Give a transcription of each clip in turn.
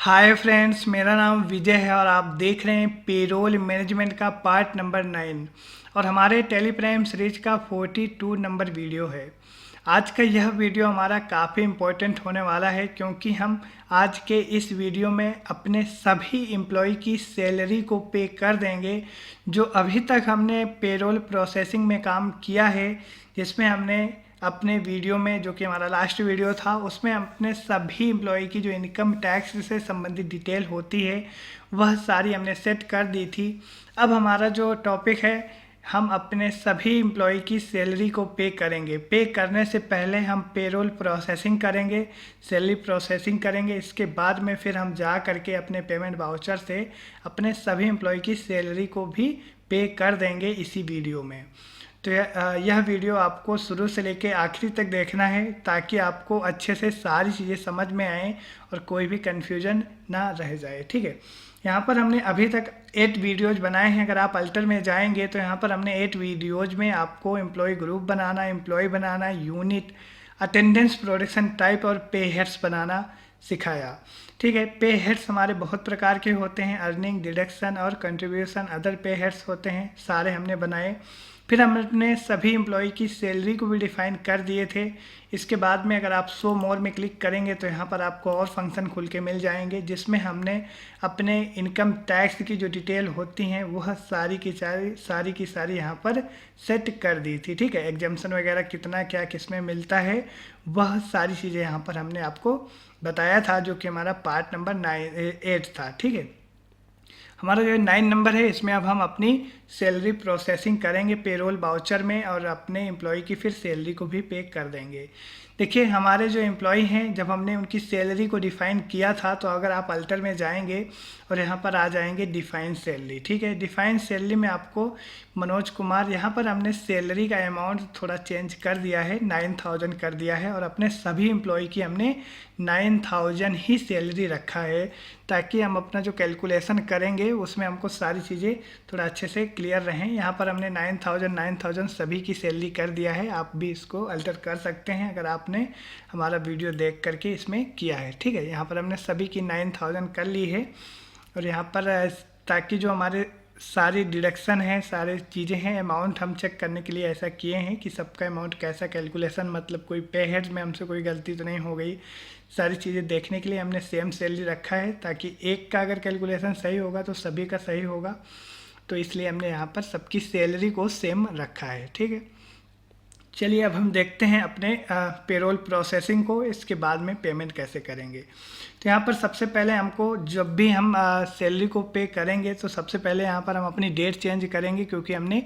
Hi friends, मेरा नाम विजय है और आप देख रहे हैं पेरोल मैनेजमेंट का पार्ट नंबर 9 और हमारे टेलीप्राइम सीरीज का 42 नंबर वीडियो है। आज का यह वीडियो हमारा काफ़ी इम्पोर्टेंट होने वाला है क्योंकि हम आज के इस वीडियो में अपने सभी एम्प्लॉय की सैलरी को पे कर देंगे जो अभी तक हमने पेरोल प्रोसेसिंग में काम किया है, जिसमें हमने अपने वीडियो में जो कि हमारा लास्ट वीडियो था उसमें अपने सभी एम्प्लॉय की जो इनकम टैक्स से संबंधित डिटेल होती है वह सारी हमने सेट कर दी थी। अब हमारा जो टॉपिक है, हम अपने सभी एम्प्लॉय की सैलरी को पे करेंगे। पे करने से पहले हम पेरोल प्रोसेसिंग करेंगे, सैलरी प्रोसेसिंग करेंगे। इसके बाद में फिर हम जा करके अपने पेमेंट वाउचर से अपने सभी एम्प्लॉय की सैलरी को भी पे कर देंगे इसी वीडियो में। तो यह वीडियो आपको शुरू से लेकर आखिरी तक देखना है ताकि आपको अच्छे से सारी चीज़ें समझ में आएँ और कोई भी कन्फ्यूजन ना रह जाए। ठीक है, यहाँ पर हमने अभी तक 8 वीडियोज़ बनाए हैं। अगर आप अल्टर में जाएंगे तो यहाँ पर हमने 8 वीडियोज़ में आपको एम्प्लॉय ग्रुप बनाना, एम्प्लॉय बनाना, यूनिट, अटेंडेंस, प्रोडक्शन टाइप और पे हेड्स बनाना सिखाया। ठीक है, पे हेड्स हमारे बहुत प्रकार के होते हैं, अर्निंग, डिडक्शन और कंट्रीब्यूशन, अदर पे हेड्स होते हैं, सारे हमने बनाए। फिर हमने सभी एम्प्लॉय की सैलरी को भी डिफाइन कर दिए थे। इसके बाद में अगर आप शो मोर में क्लिक करेंगे तो यहाँ पर आपको और फंक्शन खुल के मिल जाएंगे जिसमें हमने अपने इनकम टैक्स की जो डिटेल होती हैं वह सारी की सारी यहाँ पर सेट कर दी थी। ठीक है, एग्जाम्शन वगैरह कितना क्या किसमें मिलता है वह सारी चीज़ें यहाँ पर हमने आपको बताया था, जो कि हमारा पार्ट नंबर 8 था। ठीक है, हमारा जो 9 नंबर है इसमें अब हम अपनी सैलरी प्रोसेसिंग करेंगे पेरोल वाउचर में और अपने एम्प्लॉय की फिर सैलरी को भी पे कर देंगे। देखिए, हमारे जो एम्प्लॉय हैं जब हमने उनकी सैलरी को डिफ़ाइन किया था तो अगर आप अल्टर में जाएंगे और यहाँ पर आ जाएंगे डिफ़ाइन सैलरी। ठीक है, डिफ़ाइन सैलरी में आपको मनोज कुमार, यहाँ पर हमने सैलरी का अमाउंट थोड़ा चेंज कर दिया है, 9000 कर दिया है और अपने सभी एम्प्लॉय की हमने 9000 ही सैलरी रखा है ताकि हम अपना जो कैलकुलेशन करेंगे उसमें हमको सारी चीज़ें थोड़ा अच्छे से क्लियर रहें। यहाँ पर हमने 9000 सभी की सैलरी कर दिया है। आप भी इसको अल्टर कर सकते हैं अगर आपने हमारा वीडियो देख करके इसमें किया है। ठीक है, यहाँ पर हमने सभी की 9000 कर ली है और यहाँ पर ताकि जो हमारे सारी डिडक्शन है, सारी चीज़ें हैं, अमाउंट हम चेक करने के लिए ऐसा किए हैं कि सबका अमाउंट कैसा कैलकुलेशन, मतलब कोई पे हेड्स में हमसे कोई गलती तो नहीं हो गई। सारी चीज़ें देखने के लिए हमने सेम सैलरी रखा है ताकि एक का अगर कैलकुलेशन सही होगा तो सभी का सही होगा, तो इसलिए हमने यहाँ पर सबकी सैलरी को सेम रखा है। ठीक है, चलिए अब हम देखते हैं अपने पेरोल प्रोसेसिंग को, इसके बाद में पेमेंट कैसे करेंगे। तो यहाँ पर सबसे पहले हमको जब भी हम सैलरी को पे करेंगे तो सबसे पहले यहाँ पर हम अपनी डेट चेंज करेंगे क्योंकि हमने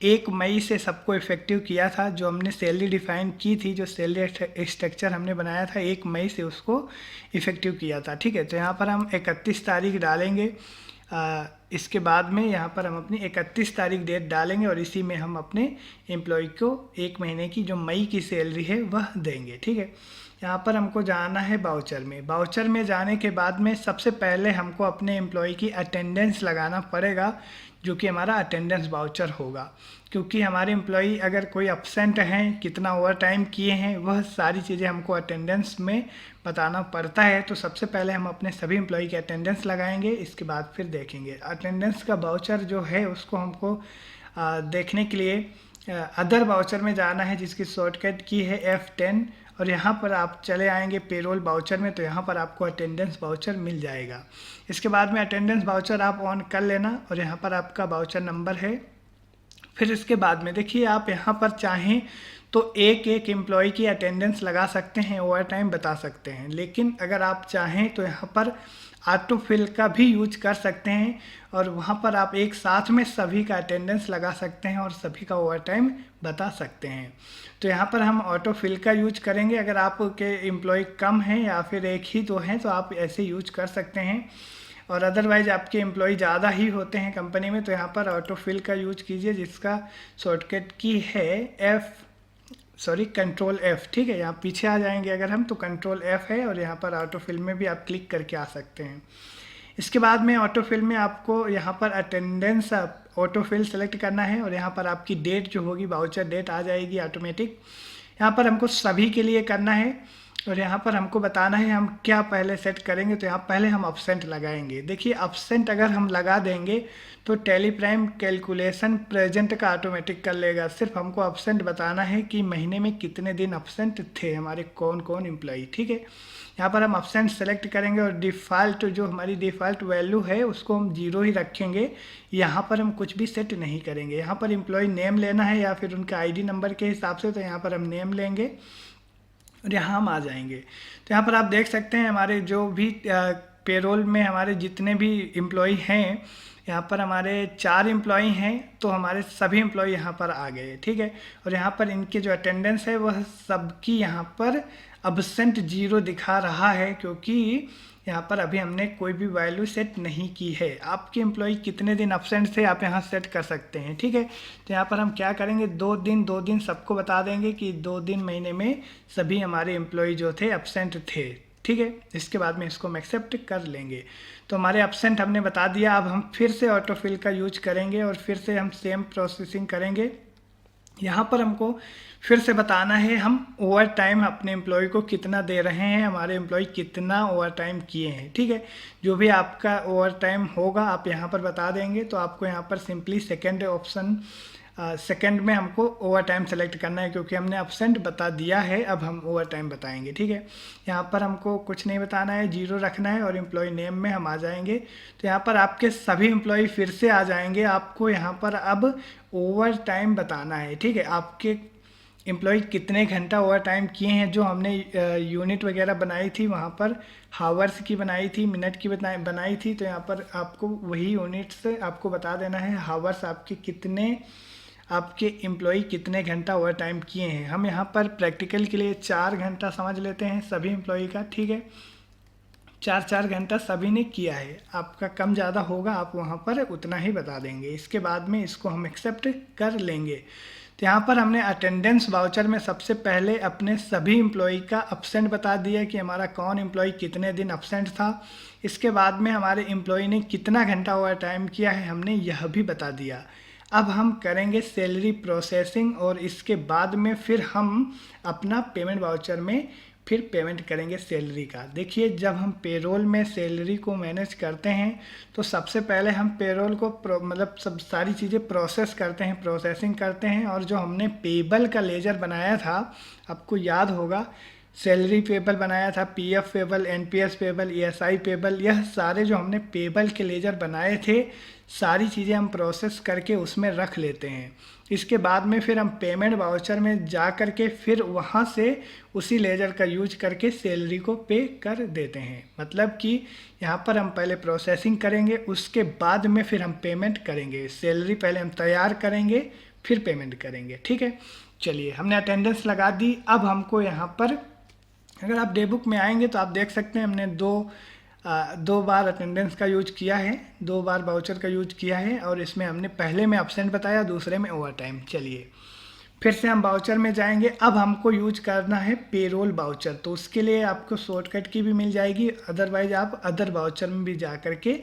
1 मई से सबको इफ़ेक्टिव किया था। जो हमने सैलरी डिफ़ाइन की थी, जो सैलरी स्ट्रक्चर हमने बनाया था 1 मई से उसको इफ़ेक्टिव किया था। ठीक है, तो यहाँ पर हम 31 तारीख डालेंगे। इसके बाद में यहाँ पर हम अपनी 31 तारीख डेट डालेंगे और इसी में हम अपने एम्प्लॉय को 1 महीने की जो मई की सैलरी है वह देंगे। ठीक है, यहाँ पर हमको जाना है वाउचर में। वाउचर में जाने के बाद में सबसे पहले हमको अपने एम्प्लॉय की अटेंडेंस लगाना पड़ेगा, जो कि हमारा अटेंडेंस वाउचर होगा। क्योंकि हमारे एम्प्लॉई अगर कोई अपसेंट हैं, कितना ओवर टाइम किए हैं, वह सारी चीज़ें हमको अटेंडेंस में बताना पड़ता है। तो सबसे पहले हम अपने सभी एम्प्लॉई की अटेंडेंस लगाएंगे, इसके बाद फिर देखेंगे। अटेंडेंस का वाउचर जो है उसको हमको देखने के लिए अदर वाउचर में जाना है जिसकी शॉर्टकट की है F10 और यहाँ पर आप चले आएंगे पेरोल वाउचर में, तो यहाँ पर आपको अटेंडेंस वाउचर मिल जाएगा। इसके बाद में अटेंडेंस वाउचर आप ऑन कर लेना और यहाँ पर आपका वाउचर नंबर है। फिर इसके बाद में देखिए, आप यहाँ पर चाहें तो एक एक एम्प्लॉय की अटेंडेंस लगा सकते हैं, ओवर टाइम बता सकते हैं, लेकिन अगर आप चाहें तो यहाँ पर ऑटो फिल का भी यूज कर सकते हैं और वहाँ पर आप एक साथ में सभी का अटेंडेंस लगा सकते हैं और सभी का ओवर टाइम बता सकते हैं। तो यहाँ पर हम ऑटो फिल का यूज करेंगे। अगर आपके एम्प्लॉय कम हैं या फिर एक ही दो हैं तो आप ऐसे यूज कर सकते हैं, और अदरवाइज आपके एम्प्लॉय ज़्यादा ही होते हैं कंपनी में तो यहाँ पर ऑटो फिल का यूज कीजिए जिसका शॉर्टकट की है कंट्रोल F। ठीक है, यहाँ पीछे आ जाएंगे अगर हम तो कंट्रोल F है और यहाँ पर ऑटो फिल में भी आप क्लिक करके आ सकते हैं। इसके बाद में ऑटो फिल में आपको यहाँ पर अटेंडेंस ऑटो फिल सेलेक्ट करना है और यहाँ पर आपकी डेट जो होगी वाउचर डेट आ जाएगी ऑटोमेटिक। यहाँ पर हमको सभी के लिए करना है और यहाँ पर हमको बताना है हम क्या पहले सेट करेंगे। तो यहाँ पहले हम अपसेंट लगाएंगे। देखिए अपसेंट अगर हम लगा देंगे तो टैली प्राइम कैलकुलेशन प्रेजेंट का ऑटोमेटिक कर लेगा। सिर्फ हमको अपसेंट बताना है कि महीने में कितने दिन अपसेंट थे हमारे कौन कौन एम्प्लॉई। ठीक है, यहाँ पर हम अपसेंट सेलेक्ट करेंगे और डिफ़ॉल्ट जो हमारी डिफ़ॉल्ट वैल्यू है उसको हम 0 ही रखेंगे। यहाँ पर हम कुछ भी सेट नहीं करेंगे। यहाँ पर एम्प्लॉय नेम लेना है या फिर उनका आईडी नंबर के हिसाब से, तो यहाँ पर हम नेम लेंगे और यहाँ हम आ जाएंगे। तो यहाँ पर आप देख सकते हैं हमारे जो भी पेरोल में हमारे जितने भी एम्प्लॉय हैं, यहाँ पर हमारे 4 एम्प्लॉय हैं, तो हमारे सभी एम्प्लॉय यहाँ पर आ गए। ठीक है, और यहाँ पर इनके जो अटेंडेंस है वह सबकी यहाँ पर अब्सेंट 0 दिखा रहा है, क्योंकि यहाँ पर अभी हमने कोई भी वैल्यू सेट नहीं की है। आपके एम्प्लॉय कितने दिन अब्सेंट थे आप यहाँ सेट कर सकते हैं। ठीक है, तो यहाँ पर हम क्या करेंगे, 2 दिन सबको बता देंगे कि 2 दिन महीने में सभी हमारे एम्प्लॉय जो थे अब्सेंट थे। ठीक है, इसके बाद में इसको हम एक्सेप्ट कर लेंगे। तो हमारे अब्सेंट हमने बता दिया। अब हम फिर से ऑटोफिल का यूज करेंगे और फिर से हम सेम प्रोसेसिंग करेंगे। यहाँ पर हमको फिर से बताना है हम ओवर टाइम अपने एम्प्लॉय को कितना दे रहे हैं, हमारे एम्प्लॉय कितना ओवर टाइम किए हैं। ठीक है, जो भी आपका ओवर टाइम होगा आप यहाँ पर बता देंगे। तो आपको यहाँ पर सिंपली सेकंड ऑप्शन सेकंड में हमको ओवर टाइम सेलेक्ट करना है, क्योंकि हमने अब्सेंट बता दिया है। अब हम ओवर टाइम बताएंगे। ठीक है, यहाँ पर हमको कुछ नहीं बताना है, 0 रखना है और एम्प्लॉय नेम में हम आ जाएंगे। तो यहाँ पर आपके सभी एम्प्लॉय फिर से आ जाएंगे। आपको यहाँ पर अब ओवर टाइम बताना है। ठीक है, आपके एम्प्लॉय कितने घंटा ओवर टाइम किए हैं। जो हमने यूनिट वगैरह बनाई थी वहाँ पर हावर्स की बनाई थी, मिनट की बनाई थी। तो यहाँ पर आपको वही यूनिट से आपको बता देना है हावर्स आपके कितने, आपके एम्प्लॉय कितने घंटा ओवर टाइम किए हैं। हम यहाँ पर प्रैक्टिकल के लिए 4 घंटा समझ लेते हैं सभी एम्प्लॉय का। ठीक है, 4 घंटा सभी ने किया है। आपका कम ज़्यादा होगा आप वहाँ पर उतना ही बता देंगे। इसके बाद में इसको हम एक्सेप्ट कर लेंगे। तो यहाँ पर हमने अटेंडेंस वाउचर में सबसे पहले अपने सभी एम्प्लॉय का अब्सेंट बता दिया कि हमारा कौन एम्प्लॉय कितने दिन अब्सेंट था। इसके बाद में हमारे एम्प्लॉय ने कितना घंटा ओवर टाइम किया है हमने यह भी बता दिया। अब हम करेंगे सैलरी प्रोसेसिंग और इसके बाद में फिर हम अपना पेमेंट वाउचर में फिर पेमेंट करेंगे सैलरी का। देखिए जब हम पेरोल में सैलरी को मैनेज करते हैं तो सबसे पहले हम पेरोल को मतलब सब सारी चीज़ें प्रोसेस करते हैं, प्रोसेसिंग करते हैं। और जो हमने पेबल का लेजर बनाया था, आपको याद होगा, सैलरी पेबल बनाया था, PF payable, NPS payable, ESI payable, यह सारे जो हमने पेबल के लेजर बनाए थे सारी चीज़ें हम प्रोसेस करके उसमें रख लेते हैं। इसके बाद में फिर हम पेमेंट वाउचर में जा कर के फिर वहाँ से उसी लेजर का यूज करके सैलरी को पे कर देते हैं। मतलब कि यहाँ पर हम पहले प्रोसेसिंग करेंगे, उसके बाद में फिर हम पेमेंट करेंगे। सैलरी पहले हम तैयार करेंगे फिर पेमेंट करेंगे। ठीक है, चलिए हमने अटेंडेंस लगा दी। अब हमको यहाँ पर अगर आप डे बुक में आएंगे तो आप देख सकते हैं हमने दो बार अटेंडेंस का यूज किया है, 2 बार वाउचर का यूज किया है। और इसमें हमने पहले में अब्सेंट बताया, दूसरे में ओवर टाइम। चलिए फिर से हम वाउचर में जाएंगे। अब हमको यूज करना है पेरोल वाउचर। तो उसके लिए आपको शॉर्टकट की भी मिल जाएगी, अदरवाइज आप अदर वाउचर में भी जा करके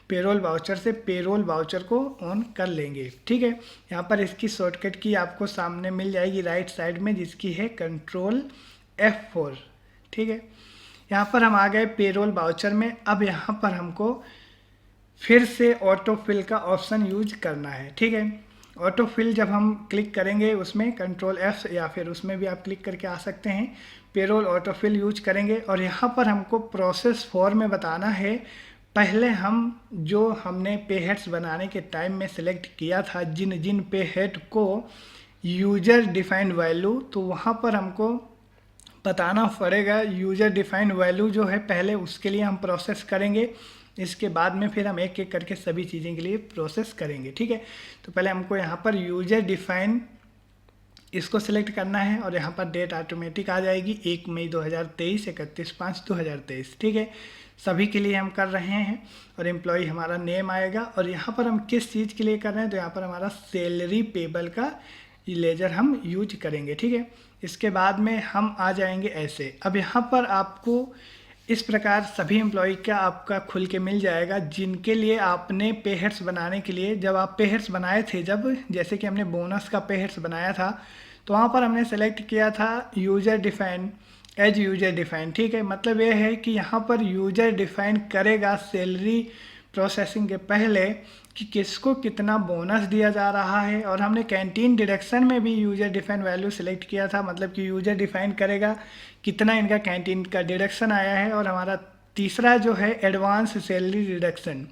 पेरोल वाउचर से पेरोल वाउचर को ऑन कर लेंगे। ठीक है, यहाँ पर इसकी शॉर्टकट की आपको सामने मिल जाएगी राइट साइड में, जिसकी है कंट्रोल F4। ठीक है, यहाँ पर हम आ गए पेरोल वाउचर में। अब यहाँ पर हमको फिर से ऑटो फिल का ऑप्शन यूज करना है। ठीक है, ऑटो फिल जब हम क्लिक करेंगे उसमें कंट्रोल F या फिर उसमें भी आप क्लिक करके आ सकते हैं, पेरोल ऑटो फिल यूज करेंगे। और यहाँ पर हमको प्रोसेस 4 में बताना है, पहले हम जो हमने पे हेड्स बनाने के टाइम में सिलेक्ट किया था जिन जिन पे हेड को यूजर डिफाइंड वैल्यू, तो वहाँ पर हमको बताना पड़ेगा यूजर डिफाइंड वैल्यू जो है पहले उसके लिए हम प्रोसेस करेंगे। इसके बाद में फिर हम एक एक करके सभी चीज़ें के लिए प्रोसेस करेंगे। ठीक है, तो पहले हमको यहाँ पर यूजर डिफाइन इसको सिलेक्ट करना है और यहाँ पर डेट ऑटोमेटिक आ जाएगी 1 मई 2023, 31/5/2023। ठीक है, सभी के लिए हम कर रहे हैं और एम्प्लॉय हमारा नेम आएगा। और यहाँ पर हम किस चीज़ के लिए कर रहे हैं, तो यहाँ पर हमारा सैलरी पेबल का लेजर हम यूज करेंगे। ठीक है, इसके बाद में हम आ जाएंगे ऐसे। अब यहाँ पर आपको इस प्रकार सभी एम्प्लॉय का आपका खुल के मिल जाएगा जिनके लिए आपने पे हेड्स बनाने के लिए, जब आप पे हेड्स बनाए थे, जब जैसे कि हमने बोनस का पे हेड्स बनाया था तो वहाँ पर हमने सेलेक्ट किया था user define as user define. ठीक है, मतलब ये है कि यहाँ पर यूजर डिफाइन करेगा सैलरी प्रोसेसिंग के पहले कि किसको कितना बोनस दिया जा रहा है। और हमने कैंटीन डिडक्शन में भी यूजर डिफाइन वैल्यू सेलेक्ट किया था, मतलब कि यूजर डिफाइन करेगा कितना इनका कैंटीन का डिडक्शन आया है। और हमारा तीसरा जो है एडवांस सैलरी डिडक्शन,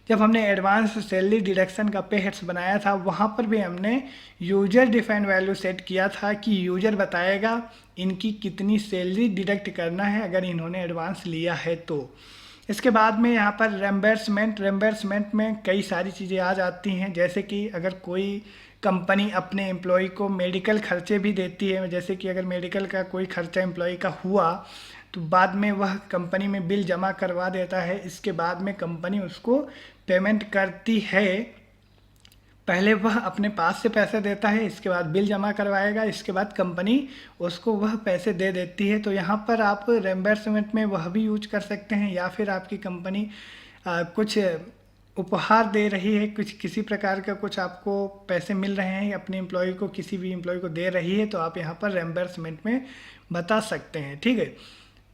जब हमने एडवांस सैलरी डिडक्शन का पे हेड्स बनाया था वहाँ पर भी हमने यूजर डिफाइन वैल्यू सेट किया था कि यूजर बताएगा इनकी कितनी सैलरी डिडक्ट करना है अगर इन्होंने एडवांस लिया है तो। इसके बाद में यहाँ पर रेम्बर्समेंट में कई सारी चीज़ें आ जाती हैं, जैसे कि अगर कोई कंपनी अपने एम्प्लॉय को मेडिकल खर्चे भी देती है, जैसे कि अगर मेडिकल का कोई खर्चा एम्प्लॉय का हुआ तो बाद में वह कंपनी में बिल जमा करवा देता है। इसके बाद में कंपनी उसको पेमेंट करती है, पहले वह अपने पास से पैसे देता है, इसके बाद बिल जमा करवाएगा, इसके बाद कंपनी उसको वह पैसे दे देती है। तो यहाँ पर आप रेम्बर्समेंट में वह भी यूज कर सकते हैं, या फिर आपकी कंपनी कुछ उपहार दे रही है, कुछ किसी प्रकार का कुछ आपको पैसे मिल रहे हैं अपने एम्प्लॉय को, किसी भी एम्प्लॉय को दे रही है, तो आप यहाँ पर रेम्बर्समेंट में बता सकते हैं। ठीक है,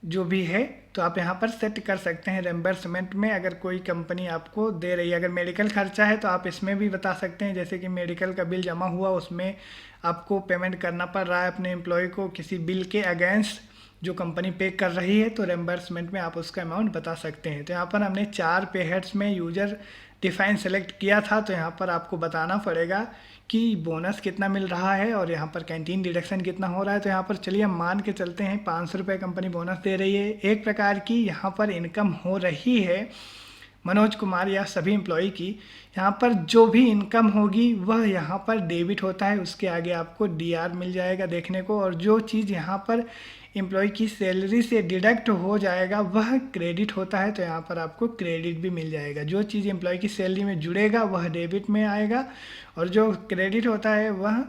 जो भी है तो आप यहाँ पर सेट कर सकते हैं रेम्बर्समेंट में। अगर कोई कंपनी आपको दे रही है, अगर मेडिकल खर्चा है तो आप इसमें भी बता सकते हैं, जैसे कि मेडिकल का बिल जमा हुआ उसमें आपको पेमेंट करना पड़ रहा है अपने एम्प्लॉय को किसी बिल के अगेंस्ट जो कंपनी पे कर रही है, तो रेम्बर्समेंट में आप उसका अमाउंट बता सकते हैं। तो यहाँ पर हमने 4 पे हेड्स में यूजर डिफाइन सेलेक्ट किया था, तो यहाँ पर आपको बताना पड़ेगा कि बोनस कितना मिल रहा है और यहाँ पर कैंटीन डिडक्शन कितना हो रहा है। तो यहाँ पर चलिए हम मान के चलते हैं 500 रुपये कंपनी बोनस दे रही है। एक प्रकार की यहाँ पर इनकम हो रही है मनोज कुमार या सभी एम्प्लॉई की। यहाँ पर जो भी इनकम होगी वह यहाँ पर डेबिट होता है, उसके आगे आपको डीआर मिल जाएगा देखने को, और जो चीज़ यहाँ पर एम्प्लॉय की सैलरी से डिडक्ट हो जाएगा वह क्रेडिट होता है, तो यहाँ पर आपको क्रेडिट भी मिल जाएगा। जो चीज़ एम्प्लॉय की सैलरी में जुड़ेगा वह डेबिट में आएगा, और जो क्रेडिट होता है वह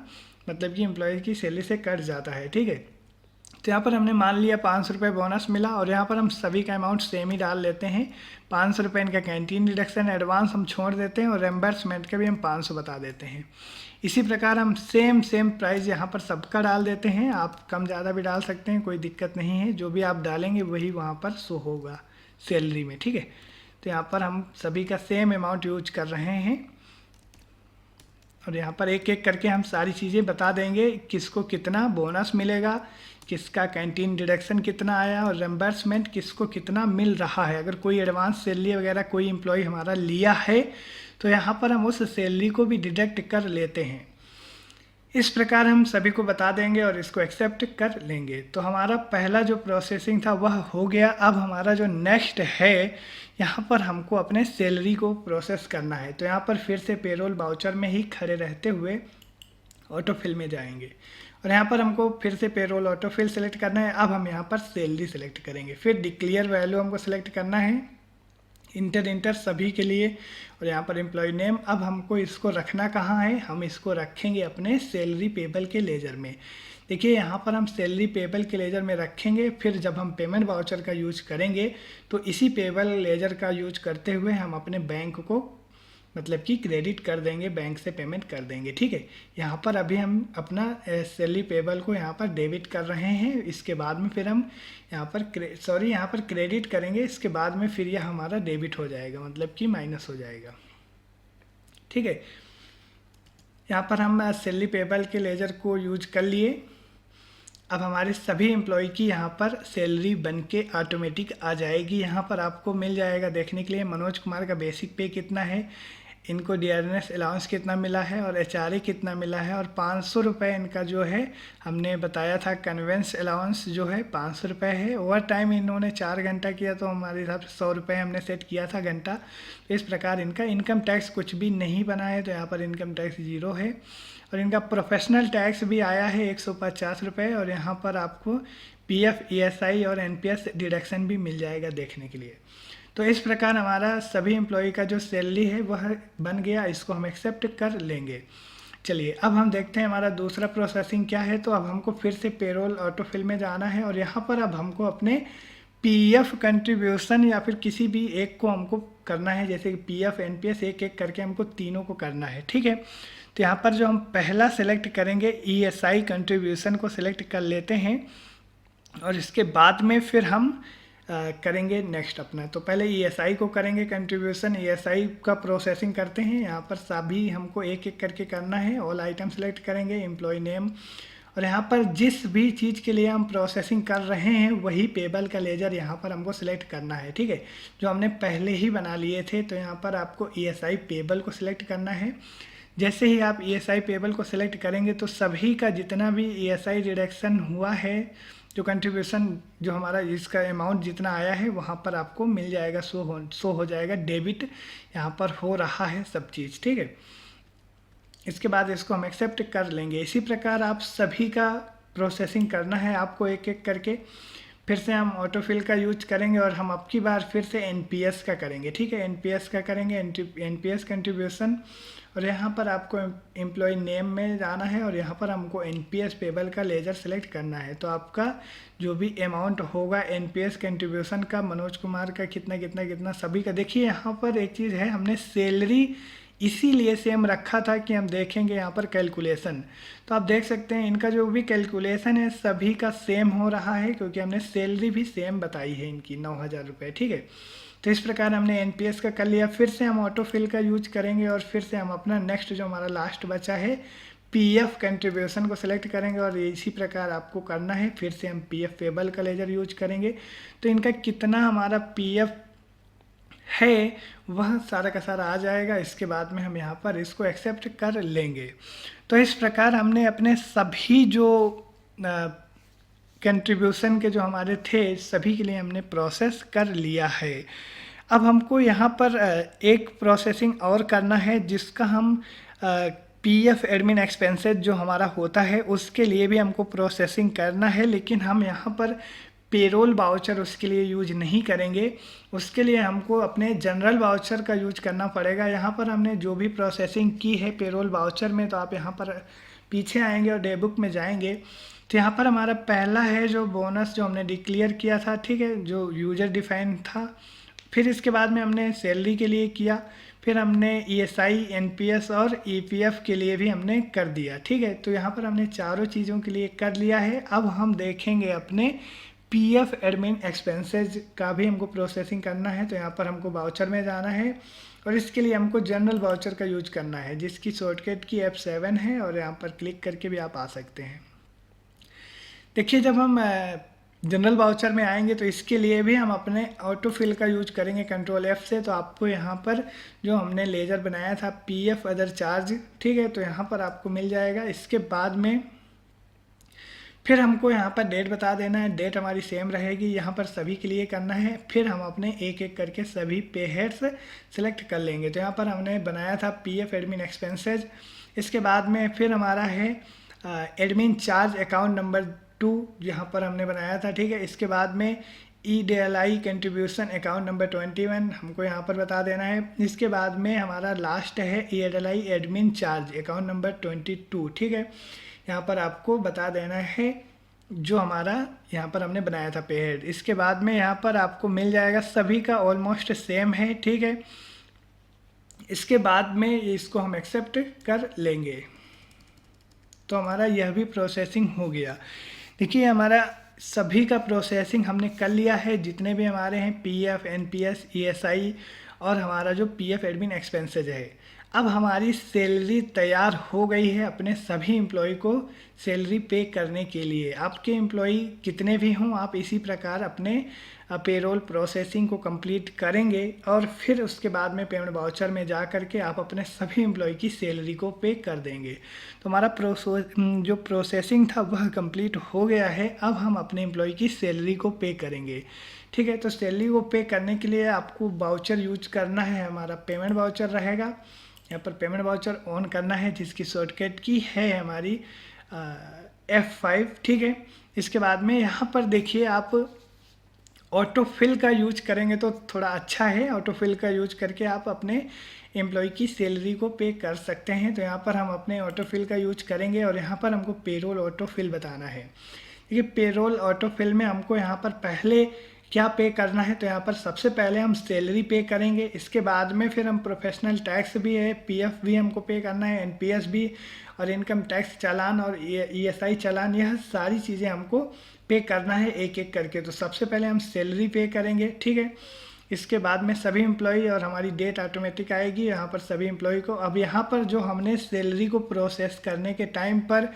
मतलब कि एम्प्लॉय की सैलरी से कट जाता है। ठीक है, तो यहाँ पर हमने मान लिया 500 रुपये बोनस मिला, और यहाँ पर हम सभी का अमाउंट सेम ही डाल लेते हैं। 500 रुपये इनका कैंटीन डिडक्शन, एडवांस हम छोड़ देते हैं, और रेम्बर्समेंट का भी हम 500 बता देते हैं। इसी प्रकार हम सेम प्राइस यहाँ पर सबका डाल देते हैं। आप कम ज़्यादा भी डाल सकते हैं, कोई दिक्कत नहीं है, जो भी आप डालेंगे वही वहाँ पर शो होगा सैलरी में। ठीक है, तो यहाँ पर हम सभी का सेम अमाउंट यूज कर रहे हैं, और यहाँ पर एक एक करके हम सारी चीज़ें बता देंगे, किसको कितना बोनस मिलेगा, किसका कैंटीन डिडक्शन कितना आया, और रेम्बर्समेंट किसको कितना मिल रहा है। अगर कोई एडवांस सैलरी वगैरह कोई एम्प्लॉय हमारा लिया है तो यहाँ पर हम उस सैलरी को भी डिडक्ट कर लेते हैं। इस प्रकार हम सभी को बता देंगे और इसको एक्सेप्ट कर लेंगे। तो हमारा पहला जो प्रोसेसिंग था वह हो गया। अब हमारा जो नेक्स्ट है, यहाँ पर हमको अपने सैलरी को प्रोसेस करना है। तो यहाँ पर फिर से पेरोल वाउचर में ही खड़े रहते हुए ऑटोफिल में जाएंगे, और यहाँ पर हमको फिर से पेरोल ऑटोफिल सेलेक्ट करना है। अब हम यहाँ पर सैलरी सेलेक्ट करेंगे, फिर डिक्लेयर वैल्यू हमको सेलेक्ट करना है, इंटर सभी के लिए, और यहाँ पर एम्प्लॉय नेम। अब हमको इसको रखना कहाँ है, हम इसको रखेंगे अपने सैलरी पेबल के लेजर में। देखिए यहाँ पर हम सैलरी पेबल के लेजर में रखेंगे, फिर जब हम पेमेंट वाउचर का यूज करेंगे तो इसी पेबल लेजर का यूज करते हुए हम अपने बैंक को मतलब कि क्रेडिट कर देंगे, बैंक से पेमेंट कर देंगे। ठीक है, यहाँ पर अभी हम अपना सैलरी पेबल को यहाँ पर डेबिट कर रहे हैं, इसके बाद में फिर हम यहाँ पर क्रेडिट करेंगे, इसके बाद में फिर यह हमारा डेबिट हो जाएगा, मतलब कि माइनस हो जाएगा। ठीक है, यहाँ पर हम सैलरी पेबल के लेजर को यूज कर लिए। अब हमारे सभी एम्प्लॉय की यहाँ पर सैलरी बन के ऑटोमेटिक आ जाएगी। यहाँ पर आपको मिल जाएगा देखने के लिए मनोज कुमार का बेसिक पे कितना है, इनको डियरनेस अलाउंस कितना मिला है, और एचआरए कितना मिला है, और 500 रुपये इनका जो है हमने बताया था कन्वेंस अलाउंस जो है 500 रुपये है। ओवर टाइम इन्होंने 4 घंटा किया तो हमारे हिसाब से 100 रुपये हमने सेट किया था घंटा। तो इस प्रकार इनका इनकम टैक्स कुछ भी नहीं बना है, तो यहाँ पर इनकम टैक्स 0 है, और इनका प्रोफेशनल टैक्स भी आया है 150 रुपये, और यहाँ पर आपको पीएफ, ईएसआई और एनपीएस डिडक्शन भी मिल जाएगा देखने के लिए। तो इस प्रकार हमारा सभी एम्प्लॉय का जो सैलरी है वह बन गया, इसको हम एक्सेप्ट कर लेंगे। चलिए अब हम देखते हैं हमारा दूसरा प्रोसेसिंग क्या है। तो अब हमको फिर से पेरोल ऑटोफिल में जाना है, और यहाँ पर अब हमको अपने पीएफ कंट्रीब्यूशन या फिर किसी भी एक को हमको करना है, जैसे कि पीएफ, एनपीएस, एक एक करके हमको तीनों को करना है। ठीक है, तो यहाँ पर जो हम पहला सेलेक्ट करेंगे ईएसआई कंट्रीब्यूशन को सिलेक्ट कर लेते हैं, और इसके बाद में फिर हम करेंगे नेक्स्ट अपना। तो पहले ईएसआई को करेंगे कंट्रीब्यूशन। ईएसआई का प्रोसेसिंग करते हैं। यहाँ पर सभी हमको एक एक करके करना है। ऑल आइटम सेलेक्ट करेंगे, एम्प्लॉय नेम, और यहाँ पर जिस भी चीज़ के लिए हम प्रोसेसिंग कर रहे हैं वही पेबल का लेजर यहाँ पर हमको सिलेक्ट करना है, ठीक है, जो हमने पहले ही बना लिए थे। तो यहाँ पर आपको ईएसआई पेबल को सिलेक्ट करना है। जैसे ही आप ईएसआई पेबल को सिलेक्ट करेंगे तो सभी का जितना भी ईएसआई रिडक्शन हुआ है, जो कंट्रीब्यूशन जो हमारा इसका अमाउंट जितना आया है वहाँ पर आपको मिल जाएगा, शो हो जाएगा, डेबिट यहाँ पर हो रहा है सब चीज़, ठीक है। इसके बाद इसको हम एक्सेप्ट कर लेंगे। इसी प्रकार आप सभी का प्रोसेसिंग करना है आपको एक एक करके। फिर से हम ऑटोफिल का यूज करेंगे और हम अब की बार फिर से एनपीएस का करेंगे, ठीक है। एनपीएस का करेंगे, एनपीएस कंट्रीब्यूशन, और यहाँ पर आपको एम्प्लॉय नेम में जाना है और यहाँ पर हमको एनपीएस पेबल का लेजर सेलेक्ट करना है। तो आपका जो भी अमाउंट होगा एनपीएस कंट्रीब्यूशन का, मनोज कुमार का कितना कितना कितना सभी का। देखिए यहाँ पर एक चीज़ है, हमने सैलरी इसीलिए सेम रखा था कि हम देखेंगे यहाँ पर कैलकुलेशन। तो आप देख सकते हैं इनका जो भी कैलकुलेशन है सभी का सेम हो रहा है, क्योंकि हमने सैलरी भी सेम बताई है इनकी 9,000 रुपये, ठीक है। तो इस प्रकार हमने एनपीएस का कर लिया। फिर से हम ऑटोफिल का यूज करेंगे और फिर से हम अपना नेक्स्ट जो हमारा लास्ट बचा है पीएफ कंट्रीब्यूशन को सिलेक्ट करेंगे और इसी प्रकार आपको करना है। फिर से हम पीएफ पेबल का लेजर यूज करेंगे। तो इनका कितना हमारा पीएफ है वह सारा का सारा आ जाएगा। इसके बाद में हम यहाँ पर इसको एक्सेप्ट कर लेंगे। तो इस प्रकार हमने अपने सभी जो कंट्रीब्यूशन के जो हमारे थे सभी के लिए हमने प्रोसेस कर लिया है। अब हमको यहाँ पर एक प्रोसेसिंग और करना है, जिसका हम पीएफ एडमिन एक्सपेंसेस जो हमारा होता है उसके लिए भी हमको प्रोसेसिंग करना है, लेकिन हम यहाँ पर पेरोल वाउचर उसके लिए यूज नहीं करेंगे। उसके लिए हमको अपने जनरल वाउचर का यूज करना पड़ेगा। यहाँ पर हमने जो भी प्रोसेसिंग की है पेरोल वाउचर में, तो आप यहाँ पर पीछे आएंगे और डे बुक में जाएंगे तो यहाँ पर हमारा पहला है जो बोनस जो हमने डिक्लेयर किया था, ठीक है, जो यूजर डिफाइन था। फिर इसके बाद में हमने सैलरी के लिए किया, फिर हमने ईएसआई, एनपीएस और ईपीएफ के लिए भी हमने कर दिया, ठीक है। तो यहाँ पर हमने चारों चीज़ों के लिए कर लिया है। अब हम देखेंगे अपने पीएफ एडमिन एक्सपेंसेस का भी हमको प्रोसेसिंग करना है। तो यहाँ पर हमको वाउचर में जाना है और इसके लिए हमको जनरल वाउचर का यूज करना है, जिसकी शॉर्टकट की F7 है और यहाँ पर क्लिक करके भी आप आ सकते हैं। देखिए जब हम जनरल वाउचर में आएंगे तो इसके लिए भी हम अपने ऑटोफिल का यूज करेंगे कंट्रोल F से। तो आपको यहाँ पर जो हमने लेजर बनाया था पीएफ अदर चार्ज, ठीक है, तो यहाँ पर आपको मिल जाएगा। इसके बाद में फिर हमको यहाँ पर डेट बता देना है, डेट हमारी सेम रहेगी, यहाँ पर सभी के लिए करना है। फिर हम अपने एक एक करके सभी पे हेड्स सेलेक्ट कर लेंगे। तो यहाँ पर हमने बनाया था पीएफ एडमिन एक्सपेंसेस। इसके बाद में फिर हमारा है एडमिन चार्ज अकाउंट नंबर 2 यहाँ पर हमने बनाया था, ठीक है। इसके बाद में EDLI कंट्रीब्यूशन अकाउंट नंबर 21 हमको यहाँ पर बता देना है। इसके बाद में हमारा लास्ट है EDLI admin charge account number 22, ठीक है। यहाँ पर आपको बता देना है जो हमारा यहाँ पर हमने बनाया था पे हेड। इसके बाद में यहाँ पर आपको मिल जाएगा, सभी का ऑलमोस्ट सेम है, ठीक है। इसके बाद में इसको हम एक्सेप्ट कर लेंगे। तो हमारा यह भी प्रोसेसिंग हो गया। देखिए हमारा सभी का प्रोसेसिंग हमने कर लिया है, जितने भी हमारे हैं पीएफ, एनपीएस, ईएसआई और हमारा जो पीएफ एडमिन एक्सपेंसेज है। अब हमारी सैलरी तैयार हो गई है अपने सभी एम्प्लॉय को सैलरी पे करने के लिए। आपके एम्प्लॉय कितने भी हों आप इसी प्रकार अपने पेरोल प्रोसेसिंग को कंप्लीट करेंगे और फिर उसके बाद में पेमेंट वाउचर में जा करके आप अपने सभी एम्प्लॉय की सैलरी को पे कर देंगे। तो हमारा जो प्रोसेसिंग था वह कंप्लीट हो गया है। अब हम अपने एम्प्लॉय की सैलरी को पे करेंगे, ठीक है। तो सैलरी को पे करने के लिए आपको वाउचर यूज करना है, हमारा पेमेंट वाउचर रहेगा। यहाँ पर पेमेंट वाउचर ऑन करना है, जिसकी शॉर्टकट की है हमारी F5, ठीक है। इसके बाद में यहाँ पर देखिए आप ऑटोफिल का यूज करेंगे तो थोड़ा अच्छा है। ऑटोफिल का यूज करके आप अपने एम्प्लॉय की सैलरी को पे कर सकते हैं। तो यहाँ पर हम अपने ऑटोफिल का यूज करेंगे और यहाँ पर हमको पेरोल ऑटोफिल बताना है। देखिए पेरोल ऑटोफिल में हमको यहाँ पर पहले क्या पे करना है, तो यहाँ पर सबसे पहले हम सैलरी पे करेंगे। इसके बाद में फिर हम प्रोफेशनल टैक्स भी है, पीएफ भी हमको पे करना है, एनपीएस भी, और इनकम टैक्स चालान और ईएसआई चालान, यह सारी चीज़ें हमको पे करना है एक एक करके। तो सबसे पहले हम सैलरी पे करेंगे, ठीक है। इसके बाद में सभी एम्प्लॉय और हमारी डेट ऑटोमेटिक आएगी यहाँ पर सभी एम्प्लॉय को। अब यहाँ पर जो हमने सैलरी को प्रोसेस करने के टाइम पर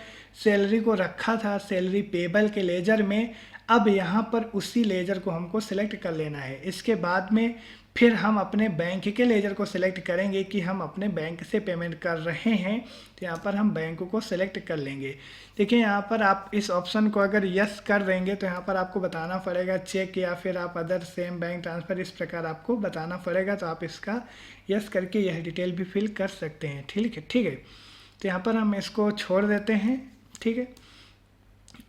सैलरी को रखा था सैलरी पेबल के लेजर में, अब यहाँ पर उसी लेजर को हमको सिलेक्ट कर लेना है। इसके बाद में फिर हम अपने बैंक के लेजर को सिलेक्ट करेंगे कि हम अपने बैंक से पेमेंट कर रहे हैं, तो यहाँ पर हम बैंक को सिलेक्ट कर लेंगे। देखिए यहाँ पर आप इस ऑप्शन को अगर यस कर देंगे तो यहाँ पर आपको बताना पड़ेगा चेक या फिर आप अदर सेम बैंक ट्रांसफ़र, इस प्रकार आपको बताना पड़ेगा। तो आप इसका यस करके यह डिटेल भी फिल कर सकते हैं, ठीक है, ठीक है। तो यहाँ पर हम इसको छोड़ देते हैं, ठीक है।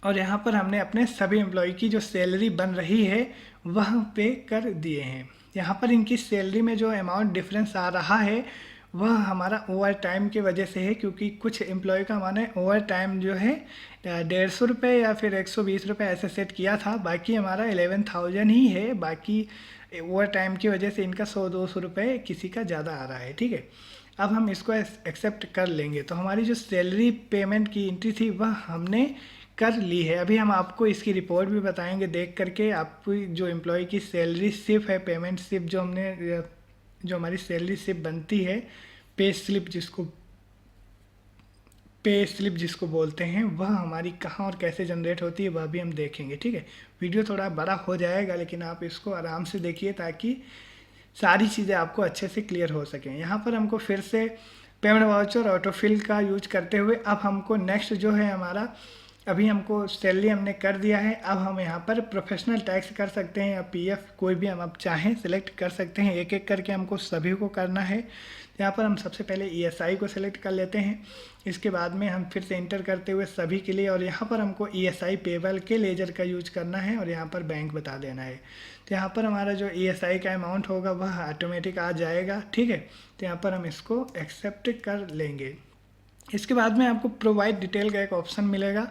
और यहाँ पर हमने अपने सभी एम्प्लॉय की जो सैलरी बन रही है वह पे कर दिए हैं। यहाँ पर इनकी सैलरी में जो अमाउंट डिफरेंस आ रहा है वह हमारा ओवर टाइम की वजह से है, क्योंकि कुछ एम्प्लॉय का मैंने ओवर टाइम जो है 150 रुपये या फिर 120 रुपये ऐसे सेट किया था, बाकी हमारा 11,000 ही है। बाकी ओवर टाइम की वजह से इनका 100-200 रुपये किसी का ज़्यादा आ रहा है, ठीक है। अब हम इसको एक्सेप्ट कर लेंगे। तो हमारी जो सैलरी पेमेंट की एंट्री थी वह हमने कर ली है। अभी हम आपको इसकी रिपोर्ट भी बताएंगे देख करके। आपको जो एम्प्लॉय की सैलरी स्लिप है, पेमेंट स्लिप जो हमारी सैलरी स्लिप बनती है, पे स्लिप जिसको बोलते हैं, वह हमारी कहाँ और कैसे जनरेट होती है वह भी हम देखेंगे, ठीक है। वीडियो थोड़ा बड़ा हो जाएगा लेकिन आप इसको आराम से देखिए ताकि सारी चीज़ें आपको अच्छे से क्लियर हो सकें। यहाँ पर हमको फिर से पेमेंट वाउचर ऑटोफिल का यूज करते हुए अब हमको नेक्स्ट जो है हमारा, अभी हमको सैलरी हमने कर दिया है, अब हम यहाँ पर प्रोफेशनल टैक्स कर सकते हैं या पीएफ, कोई भी हम अब चाहें सिलेक्ट कर सकते हैं। एक एक करके हमको सभी को करना है। यहाँ पर हम सबसे पहले ईएसआई को सिलेक्ट कर लेते हैं। इसके बाद में हम फिर से इंटर करते हुए सभी के लिए, और यहाँ पर हमको ईएसआई पेबल के लेजर का यूज करना है और यहाँ पर बैंक बता देना है। तो यहाँ पर हमारा जो ईएसआई का अमाउंट होगा वह ऑटोमेटिक आ जाएगा, ठीक है। तो यहाँ पर हम इसको एक्सेप्ट कर लेंगे। इसके बाद में आपको प्रोवाइड डिटेल का एक ऑप्शन मिलेगा।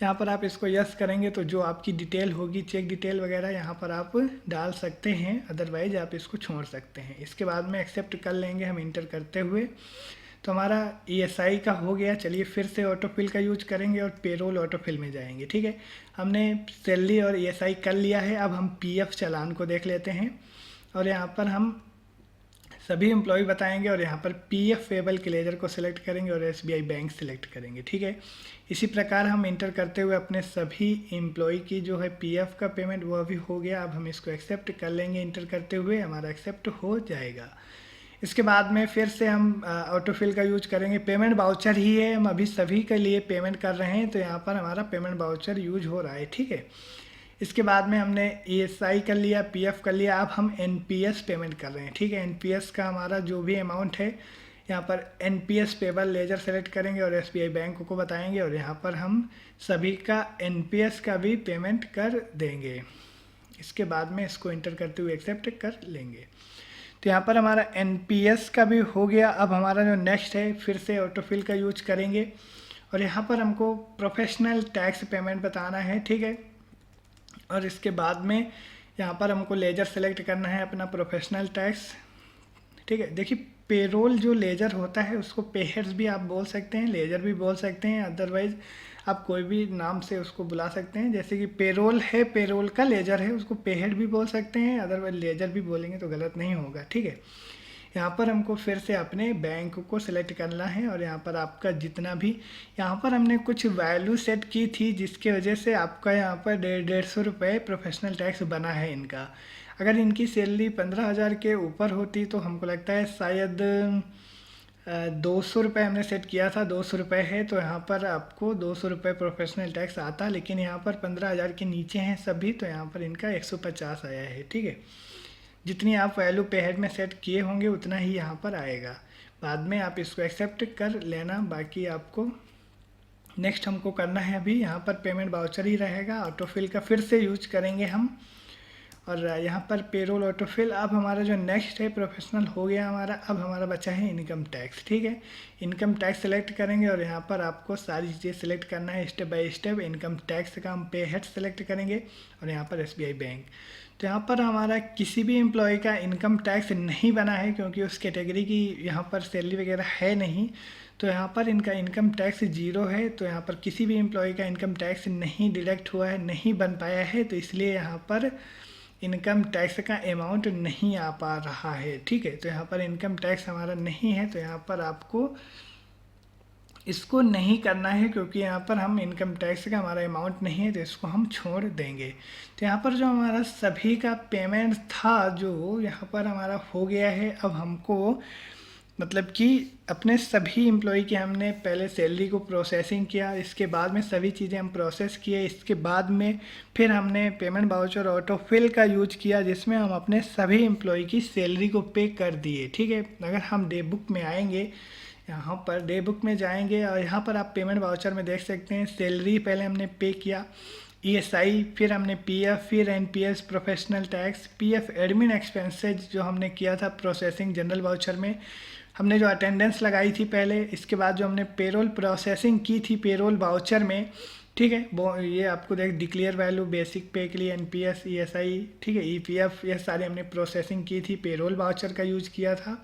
यहाँ पर आप इसको यस करेंगे तो जो आपकी डिटेल होगी, चेक डिटेल वगैरह, यहाँ पर आप डाल सकते हैं, अदरवाइज आप इसको छोड़ सकते हैं। इसके बाद में एक्सेप्ट कर लेंगे हम इंटर करते हुए। तो हमारा ईएसआई का हो गया। चलिए फिर से ऑटोफिल का यूज करेंगे और पेरोल ऑटोफिल में जाएंगे, ठीक है। हमने सैलरी और ईएसआई कर लिया है। अब हम पीएफ चालान को देख लेते हैं और यहाँ पर हम सभी एम्प्लॉय बताएंगे और यहाँ पर पीएफ पेबल के लेजर को सिलेक्ट करेंगे और एसबीआई बैंक सिलेक्ट करेंगे, ठीक है। इसी प्रकार हम इंटर करते हुए अपने सभी एम्प्लॉय की जो है पीएफ का पेमेंट वह भी हो गया। अब हम इसको एक्सेप्ट कर लेंगे। इंटर करते हुए हमारा एक्सेप्ट हो जाएगा। इसके बाद में फिर से हम ऑटोफिल का यूज करेंगे। पेमेंट वाउचर ही है, हम अभी सभी के लिए पेमेंट कर रहे हैं, तो यहाँ पर हमारा पेमेंट वाउचर यूज हो रहा है, ठीक है। इसके बाद में हमने ईएसआई कर लिया, पीएफ कर लिया। अब हम एनपीएस पेमेंट कर रहे हैं, ठीक है। एनपीएस का हमारा जो भी अमाउंट है यहाँ पर एनपीएस पेबल लेजर सेलेक्ट करेंगे और एसबीआई बैंक को बताएंगे और यहाँ पर हम सभी का एनपीएस का भी पेमेंट कर देंगे। इसके बाद में इसको इंटर करते हुए एक्सेप्ट कर लेंगे। तो यहाँ पर हमारा एनपीएस का भी हो गया। अब हमारा जो नेक्स्ट है फिर से ऑटोफिल का यूज करेंगे और यहाँ पर हमको प्रोफेशनल टैक्स पेमेंट बताना है, ठीक है। और इसके बाद में यहाँ पर हमको लेजर सेलेक्ट करना है अपना प्रोफेशनल टैक्स, ठीक है। देखिए पेरोल जो लेजर होता है उसको पेहेड्स भी आप बोल सकते हैं, लेजर भी बोल सकते हैं, अदरवाइज आप कोई भी नाम से उसको बुला सकते हैं। जैसे कि पेरोल है, पेरोल का लेजर है, उसको पेहेड भी बोल सकते हैं, अदरवाइज लेजर भी बोलेंगे तो गलत नहीं होगा, ठीक है। यहाँ पर हमको फिर से अपने बैंक को सिलेक्ट करना है और यहाँ पर आपका जितना भी, यहाँ पर हमने कुछ वैल्यू सेट की थी जिसके वजह से आपका यहाँ पर 150 रुपये प्रोफेशनल टैक्स बना है इनका। अगर इनकी सैलरी 15,000 के ऊपर होती तो हमको लगता है शायद 200 रुपये हमने सेट किया था, 200 रुपये है तो यहाँ पर आपको 200 रुपये प्रोफेशनल टैक्स आता। लेकिन यहाँ पर 15,000 के नीचे हैं सभी, तो यहाँ पर इनका 150 आया है, ठीक है। जितनी आप वैल्यू पेहेड में सेट किए होंगे उतना ही यहाँ पर आएगा। बाद में आप इसको एक्सेप्ट कर लेना। बाकी आपको नेक्स्ट हमको करना है, अभी यहाँ पर पेमेंट वाउचर ही रहेगा। ऑटोफिल का फिर से यूज करेंगे हम और यहाँ पर पेरोल ऑटोफिल। अब हमारा जो नेक्स्ट है प्रोफेशनल हो गया हमारा। अब हमारा बचा है इनकम टैक्स। ठीक है, इनकम टैक्स सेलेक्ट करेंगे और यहाँ पर आपको सारी चीज़ें सेलेक्ट करना है step by step. Income tax का हम पे हेड सेलेक्ट करेंगे और यहाँ पर SBI बैंक। तो यहाँ पर हमारा किसी भी एम्प्लॉय का इनकम टैक्स नहीं बना है क्योंकि उस कैटेगरी की यहाँ पर सैलरी वगैरह है नहीं। तो यहाँ पर इनका इनकम टैक्स 0 है। तो यहाँ पर किसी भी एम्प्लॉय का इनकम टैक्स नहीं डिडक्ट हुआ है, नहीं बन पाया है। तो इसलिए यहाँ पर इनकम टैक्स का अमाउंट नहीं आ पा रहा है। ठीक है, तो यहाँ पर इनकम टैक्स हमारा नहीं है। तो यहाँ पर आपको इसको नहीं करना है क्योंकि यहाँ पर हम इनकम टैक्स का हमारा अमाउंट नहीं है, तो इसको हम छोड़ देंगे। तो यहाँ पर जो हमारा सभी का पेमेंट था जो यहाँ पर हमारा हो गया है। अब हमको मतलब कि अपने सभी एम्प्लॉय की हमने पहले सैलरी को प्रोसेसिंग किया, इसके बाद में सभी चीज़ें हम प्रोसेस किए, इसके बाद में फिर हमने पेमेंट वाउचर ऑटोफिल का यूज किया जिसमें हम अपने सभी एम्प्लॉय की सैलरी को पे कर दिए। ठीक है, अगर हम डे बुक में आएंगे, यहाँ पर डे बुक में जाएंगे और यहाँ पर आप पेमेंट वाउचर में देख सकते हैं सैलरी पहले हमने पे किया, ESI, फिर हमने PF, फिर NPS professional tax, PF admin expenses जो हमने किया था प्रोसेसिंग जनरल वाउचर में, हमने जो अटेंडेंस लगाई थी पहले, इसके बाद जो हमने पेरोल प्रोसेसिंग की थी पेरोल वाउचर में। ठीक है, वो ये आपको देख डिक्लेयर वैल्यू बेसिक पे के लिए NPS, ESI, ठीक है, EPF, ये सारी हमने प्रोसेसिंग की थी, पेरोल वाउचर का यूज़ किया था।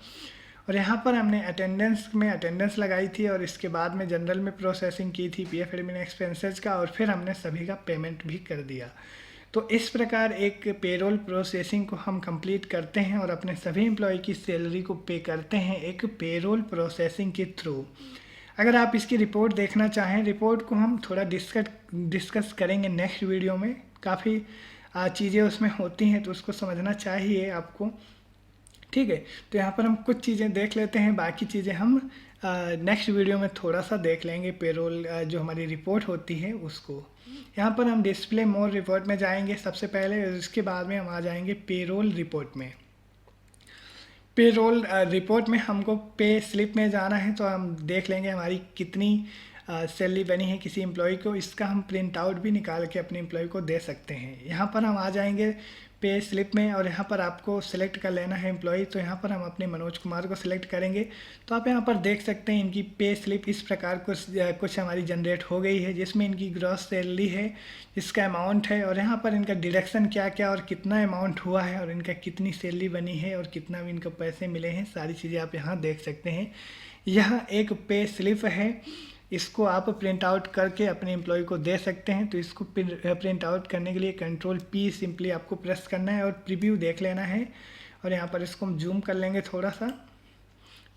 और यहाँ पर हमने अटेंडेंस में अटेंडेंस लगाई थी और इसके बाद में जनरल में प्रोसेसिंग की थी PF एडमिन एक्सपेंसेस का, और फिर हमने सभी का पेमेंट भी कर दिया। तो इस प्रकार एक पेरोल प्रोसेसिंग को हम कंप्लीट करते हैं और अपने सभी एम्प्लॉय की सैलरी को पे करते हैं एक पेरोल प्रोसेसिंग के थ्रू। अगर आप इसकी रिपोर्ट देखना चाहें, रिपोर्ट को हम थोड़ा डिस्कस करेंगे नेक्स्ट वीडियो में। काफ़ी चीज़ें उसमें होती हैं तो उसको समझना चाहिए आपको। ठीक है, तो यहाँ पर हम कुछ चीज़ें देख लेते हैं, बाकी चीज़ें हम नेक्स्ट वीडियो में थोड़ा सा देख लेंगे। पेरोल जो हमारी रिपोर्ट होती है उसको यहाँ पर हम डिस्प्ले मोर रिपोर्ट में जाएंगे सबसे पहले, उसके बाद में हम आ जाएंगे पेरोल रिपोर्ट में। पेरोल रिपोर्ट में हमको पे स्लिप में जाना है, तो हम देख लेंगे हमारी कितनी सैलरी बनी है किसी एम्प्लॉय को। इसका हम प्रिंट आउट भी निकाल के अपने एम्प्लॉय को दे सकते हैं। यहाँ पर हम आ जाएंगे पे स्लिप में और यहाँ पर आपको सेलेक्ट कर लेना है एम्प्लॉय। तो यहाँ पर हम अपने मनोज कुमार को सिलेक्ट करेंगे। तो आप यहाँ पर देख सकते हैं इनकी पे स्लिप इस प्रकार कुछ हमारी जनरेट हो गई है, जिसमें इनकी ग्रॉस सैलरी है, इसका अमाउंट है, और यहाँ पर इनका डिडक्शन क्या क्या और कितना अमाउंट हुआ है, और इनका कितनी सैलरी बनी है और कितना भी इनको पैसे मिले हैं, सारी चीज़ें आप यहाँ देख सकते हैं। यह एक पे स्लिप है, इसको आप प्रिंट आउट करके अपने एम्प्लॉय को दे सकते हैं। तो इसको प्रिंट आउट करने के लिए Ctrl+P सिंपली आपको प्रेस करना है और प्रीव्यू देख लेना है, और यहाँ पर इसको हम जूम कर लेंगे थोड़ा सा।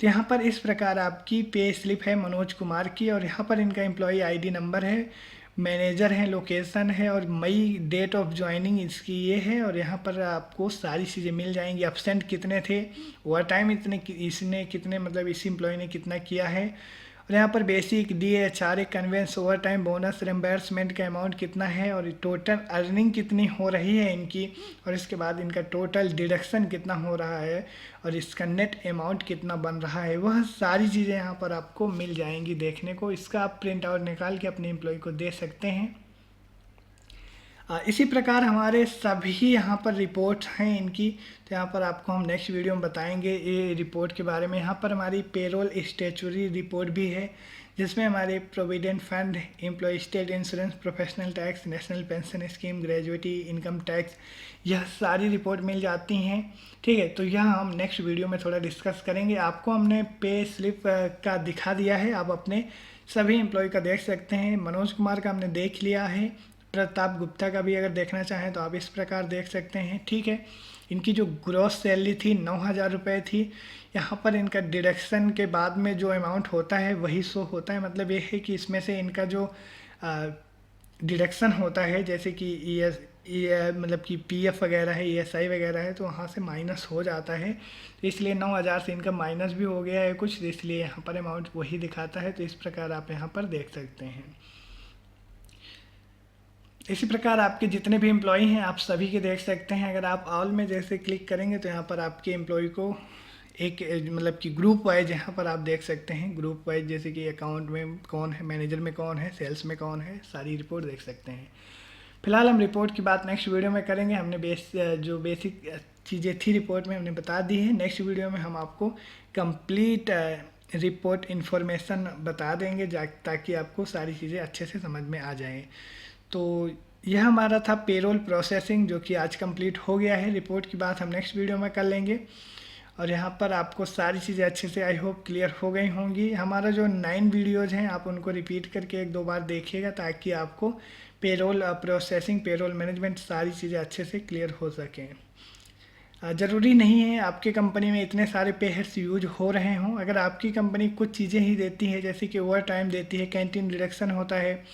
तो यहाँ पर इस प्रकार आपकी पे स्लिप है मनोज कुमार की, और यहाँ पर इनका एम्प्लॉय ID नंबर है, मैनेजर है, लोकेशन है, और मई डेट ऑफ ज्वाइनिंग इसकी ये है। और यहाँ पर आपको सारी चीज़ें मिल जाएंगी। एब्सेंट कितने थे, ओवर टाइम इसने कितने मतलब इस एम्प्लॉय ने कितना किया है, और यहाँ पर basic DHRA conveyance over time bonus reimbursement का अमाउंट कितना है, और टोटल अर्निंग कितनी हो रही है इनकी, और इसके बाद इनका टोटल डिडक्शन कितना हो रहा है, और इसका नेट अमाउंट कितना बन रहा है, वह सारी चीज़ें यहाँ पर आपको मिल जाएंगी देखने को। इसका आप प्रिंट आउट निकाल के अपने एम्प्लॉय को दे सकते हैं। इसी प्रकार हमारे सभी यहाँ पर रिपोर्ट्स हैं इनकी। तो यहाँ पर आपको हम नेक्स्ट वीडियो में बताएंगे ये रिपोर्ट के बारे में। यहाँ पर हमारी पेरोल स्टैट्यूटरी रिपोर्ट भी है, जिसमें हमारे provident fund, employ state insurance, professional tax, national pension scheme, gratuity income tax, यह सारी रिपोर्ट मिल जाती हैं। ठीक है, तो यह हम नेक्स्ट वीडियो में थोड़ा डिस्कस करेंगे। आपको हमने पे स्लिप का दिखा दिया है, आप अपने सभी एम्प्लॉय का देख सकते हैं। मनोज कुमार का हमने देख लिया है, प्रताप गुप्ता का भी अगर देखना चाहें तो आप इस प्रकार देख सकते हैं। ठीक है, इनकी जो ग्रॉस सैलरी थी 9,000 रुपये थी। यहाँ पर इनका डिडक्शन के बाद में जो अमाउंट होता है वही शो होता है। मतलब ये है कि इसमें से इनका जो डिडक्शन होता है, जैसे कि मतलब कि PF वगैरह है, ESI वगैरह है, तो वहाँ से माइनस हो जाता है। तो इसलिए 9,000 से इनका माइनस भी हो गया है कुछ, इसलिए यहाँ पर अमाउंट वही दिखाता है। तो इस प्रकार आप यहाँ पर देख सकते हैं। इसी प्रकार आपके जितने भी एम्प्लॉई हैं आप सभी के देख सकते हैं। अगर आप ऑल में जैसे क्लिक करेंगे तो यहाँ पर आपके एम्प्लॉय को एक मतलब कि ग्रुप वाइज यहाँ पर आप देख सकते हैं। ग्रुप वाइज जैसे कि अकाउंट में कौन है, मैनेजर में कौन है, सेल्स में कौन है, सारी रिपोर्ट देख सकते हैं। फिलहाल हम रिपोर्ट की बात नेक्स्ट वीडियो में करेंगे। हमने जो बेसिक चीज़ें थी रिपोर्ट में हमने बता दी है। नेक्स्ट वीडियो में हम आपको कंप्लीट रिपोर्ट इन्फॉर्मेशन बता देंगे ताकि आपको सारी चीज़ें अच्छे से समझ में आ जाएं। तो यह हमारा था पेरोल प्रोसेसिंग, जो कि आज कंप्लीट हो गया है। रिपोर्ट की बात हम नेक्स्ट वीडियो में कर लेंगे। और यहाँ पर आपको सारी चीज़ें अच्छे से आई होप क्लियर हो गई होंगी। हमारा जो 9 वीडियोज़ हैं आप उनको रिपीट करके 1-2 बार देखिएगा ताकि आपको पेरोल प्रोसेसिंग, पेरोल मैनेजमेंट सारी चीज़ें अच्छे से क्लियर हो सकें। ज़रूरी नहीं है आपकी कंपनी में इतने सारे पे हेड्स यूज हो रहे हों। अगर आपकी कंपनी कुछ चीज़ें ही देती है, जैसे कि ओवर टाइम देती है, कैंटीन डिडक्शन होता है,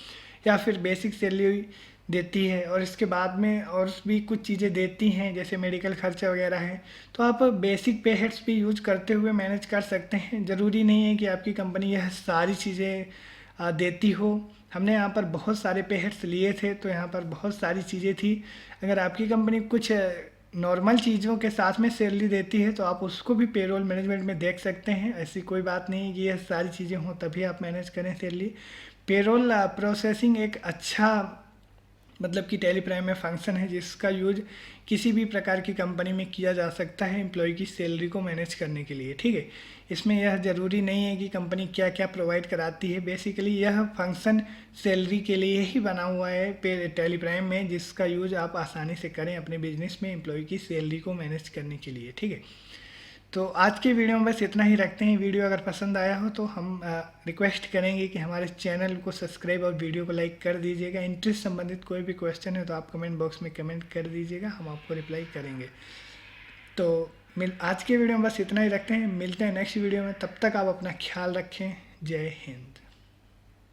या फिर बेसिक सैलरी देती है और इसके बाद में और भी कुछ चीज़ें देती हैं जैसे मेडिकल खर्चा वगैरह है, तो आप बेसिक पे हेड्स भी यूज करते हुए मैनेज कर सकते हैं। ज़रूरी नहीं है कि आपकी कंपनी यह सारी चीज़ें देती हो। हमने यहाँ पर बहुत सारे पे हेड्स लिए थे, तो यहाँ पर बहुत सारी चीज़ें थी। अगर आपकी कंपनी कुछ नॉर्मल चीज़ों के साथ में सैलरी देती है तो आप उसको भी पेरोल मैनेजमेंट में देख सकते हैं। ऐसी कोई बात नहीं कि यह सारी चीज़ें हों तभी आप मैनेज करें सैलरी। पेरोल प्रोसेसिंग एक अच्छा मतलब कि टैली प्राइम में फंक्शन है जिसका यूज किसी भी प्रकार की कंपनी में किया जा सकता है एम्प्लॉय की सैलरी को मैनेज करने के लिए, ठीक है। इसमें यह ज़रूरी नहीं है कि कंपनी क्या क्या प्रोवाइड कराती है। बेसिकली यह फंक्शन सैलरी के लिए ही बना हुआ है टैली प्राइम में, जिसका यूज आप आसानी से करें अपने बिजनेस में एम्प्लॉय की सैलरी को मैनेज करने के लिए, ठीक है। तो आज के वीडियो में बस इतना ही रखते हैं। वीडियो अगर पसंद आया हो तो हम रिक्वेस्ट करेंगे कि हमारे चैनल को सब्सक्राइब और वीडियो को लाइक कर दीजिएगा। इंटरेस्ट संबंधित कोई भी क्वेश्चन है तो आप कमेंट बॉक्स में कमेंट कर दीजिएगा, हम आपको रिप्लाई करेंगे। तो आज के वीडियो में बस इतना ही रखते हैं। मिलते हैं नेक्स्ट वीडियो में, तब तक आप अपना ख्याल रखें। जय हिंद।